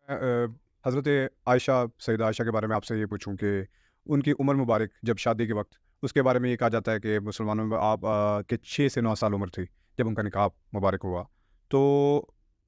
हज़रत आयशा सैयदा आयशा के बारे में आपसे ये पूछूं कि उनकी उम्र मुबारक जब शादी के वक्त उसके बारे में ये कहा जाता है कि मुसलमानों में आप के 6 से 9 साल उम्र थी जब उनका निकाह मुबारक हुआ। तो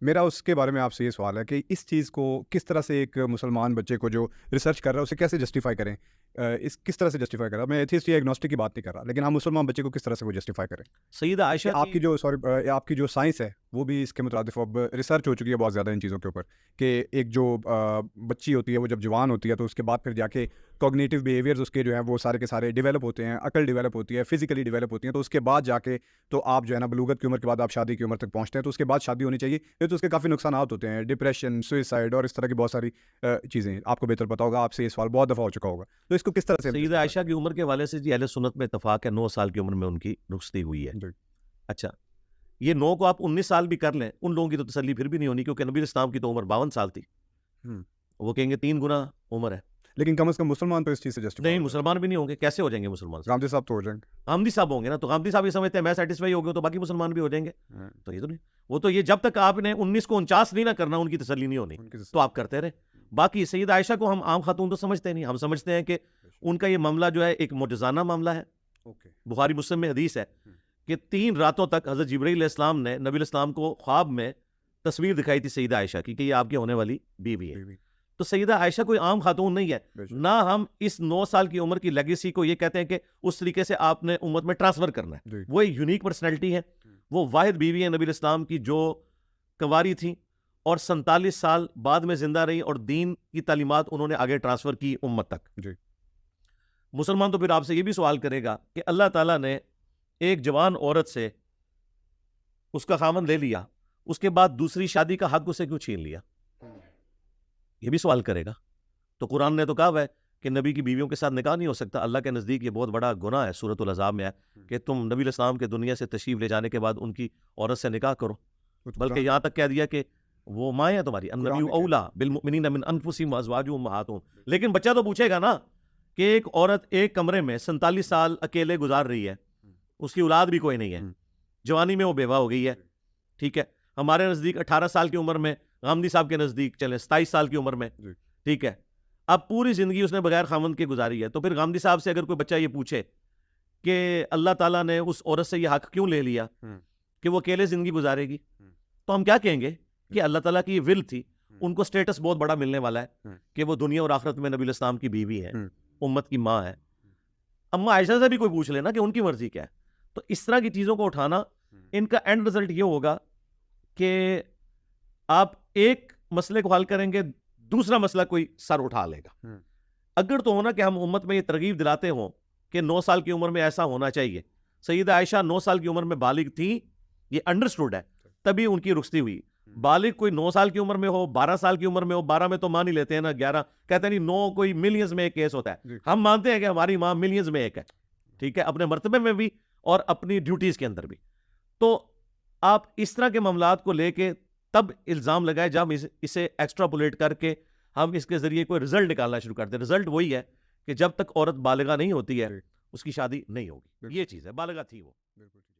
मेरा उसके बारे में आपसे ये सवाल है कि इस चीज़ को किस तरह से एक मुसलमान बच्चे को जो रिसर्च कर रहा है उसे कैसे जस्टिफ़ाई करें? इस किस तरह से जस्टिफ़ाई कर रहा है? मैं एथिस्ट या एग्नोस्टिक की बात नहीं कर रहा, लेकिन हम मुसलमान बच्चे को किस तरह से वो जस्टिफ़ाई करें? सईदा कि आयशा की आपकी जो साइंस है वो भी इसके मुताबिक अब रिसर्च हो चुकी है बहुत ज़्यादा इन चीज़ों के ऊपर कि एक जो बच्ची होती है वो जब जवान होती है तो उसके बाद फिर जाके कॉग्निटिव बिहेवियर्स उसके जो हैं वो सारे के सारे डेवलप होते हैं, अकल डेवलप होती है, फिजिकली डेवलप होती हैं, तो उसके बाद जाके तो आप जो है ना बलूगत की उम्र के बाद आप शादी की उम्र तक पहुँचते हैं, तो उसके बाद शादी होनी चाहिए। नहीं तो उसके काफ़ी नुकसानात होते हैं, डिप्रेशन, सुइसाइड और इस तरह की बहुत सारी चीज़ें। आपको बेहतर पता होगा, आपसे ये सवाल बहुत दफ़ा हो चुका होगा। तो इसको किस तरह से हम सईदा जस्टिफ़ाई आयशा की उम्र के हवाले से जी अहले सुन्नत में इत्तफाक है, 9 साल की उम्र में उनकी रुखसती हुई है। जी। अच्छा, ये 9 को आप 19 साल भी कर लें, उन लोगों की तो तसल्ली फिर भी नहीं होनी, क्योंकि नबी इस्लाम की तो उम्र 52 साल थी। हुँ। वो कहेंगे 3 गुना उम्र है। लेकिन कम से कम मुसलमान तो इस चीज़ से जस्टिफ़ाई नहीं, हो जाते हैं। मुसलमान भी नहीं होंगे, कैसे हो जाएंगे मुसलमान साहब? गामदी साहब तो हो जाएँगे। गामदी साहब होंगे ना, तो गामदी साहब ये समझते हैं मैं सैटिस्फाई हो गया तो बाकी मुसलमान भी हो जाएंगे। हाँ, तो ये तो नहीं, वो तो ये जब तक आपने 19 को 49 नहीं ना करना, उनकी तसल्ली नहीं होनी, उनकी तो आप करते रहे। बाकी सईदा आयशा को हम आम खातून तो समझते नहीं, हम समझते हैं कि उनका ये मामला जो है एक मुजज़ाना मामला है। ओके। बुखारी मुस्लिम में हदीस है हुँ। कि 3 रातों तक हज़रत जिब्रील अलैहिस्सलाम ने नबी अलैहिस्सलाम को ख्वाब में तस्वीर दिखाई थी सईदा आयशा की कि ये आपकी होने वाली बीवी है। बीवी, तो सईदा आयशा कोई आम खातून नहीं है। बेशक। ना हम इस 9 साल की उम्र की लेगेसी को ये कहते हैं कि उस तरीके से आपने उम्मत में ट्रांसफ़र करना है। जी। वो एक यूनिक पर्सनैलिटी है। हुँ। वो वाहिद बीवी है नबी अलैहिस्सलाम की जो कंवारी थी और 47 साल बाद में ज़िंदा रही और दीन की तालीमात उन्होंने आगे ट्रांसफ़र की उम्मत तक। जी। मुसलमान तो फिर आपसे ये भी सवाल करेगा कि अल्लाह ताला ने एक जवान औरत से उसका खामन ले लिया, उसके बाद दूसरी शादी का हक उसे क्यों छीन लिया? हुँ। ये भी सवाल करेगा। तो कुरान ने तो कहा हुआ है कि नबी की बीवियों के साथ निकाह नहीं हो सकता। अल्लाह के नज़दीक ये बहुत बड़ा गुनाह है, सूरतुल अज़ाब में है हुँ। कि तुम नबी अलैहिस्सलाम के दुनिया से तशरीफ़ ले जाने के बाद उनकी औरत से निकाह करो। वो तो बल्कि कुरान यहाँ तक कह दिया कि वो माँ है तुम्हारी, कुरान अन्नबिय्यु में कह औला बिलमुमिनीना मिन अनफुसिहिम व अज़वाजुहुम उम्महातुहुम। लेकिन बच्चा तो पूछेगा ना कि एक औरत एक कमरे में 47 साल अकेले गुजार रही है, हुँ। उसकी औलाद भी कोई नहीं है, हुँ। जवानी में वो बेवा हो गई है, जी। ठीक है? हमारे नज़दीक 18 साल की उम्र में, गामदी साहब के नज़दीक चलें 27 साल की उम्र में, जी। ठीक है? अब पूरी ज़िंदगी उसने बगैर खामंद के गुजारी है, तो फिर गामदी साहब से अगर कोई बच्चा ये पूछे कि अल्लाह ताला ने उस औरत से ये हक क्यों ले लिया हुँ। कि वो अकेले ज़िंदगी गुजारेगी? हुँ। तो हम क्या कहेंगे कि अल्लाह ताला की ये विल थी, हुँ। उनको स्टेटस बहुत बड़ा मिलने वाला है हुँ। कि वो दुनिया और आखिरत में नबी इस्लाम की बीवी है, हुँ। उम्मत की माँ है। अम्मा आयशा से भी कोई पूछ लेना कि उनकी मर्जी क्या है। तो इस तरह की चीज़ों को उठाना, हुँ। इनका एंड रिजल्ट ये होगा कि आप एक मसले को हल करेंगे, दूसरा मसला कोई सर उठा लेगा। हुँ। अगर तो होना कि हम उम्मत में ये तरगीब दिलाते हों कि 9 साल की उम्र में ऐसा होना चाहिए। सईदा आयशा 9 साल की उम्र में बालिग थी, ये अंडरस्टूड है, तभी उनकी रुखसती हुई। हुँ। बालिग कोई 9 साल की उम्र में हो, 12 साल की उम्र में हो, 12 में तो मान ही लेते हैं ना, 11 कहते हैं नहीं, 9 कोई मिलियंस में एक केस होता है। जी। हम मानते हैं कि हमारी माँ मिलियंस में एक है, ठीक है? अपने मर्तबे में भी और अपनी ड्यूटीज़ के अंदर भी। तो आप इस तरह के मामलात को लेके तब इल्ज़ाम लगाएँ जब इसे एक्स्ट्रापोलेट करके हम इसके ज़रिए कोई रिज़ल्ट निकालना शुरू करते हैं। रिज़ल्ट वही है कि जब तक औरत बालिगा नहीं होती है, जी। उसकी शादी नहीं होगी। बिल्कुल। ये चीज़ है, बालिगा थी वो। बिल्कुल ठीक।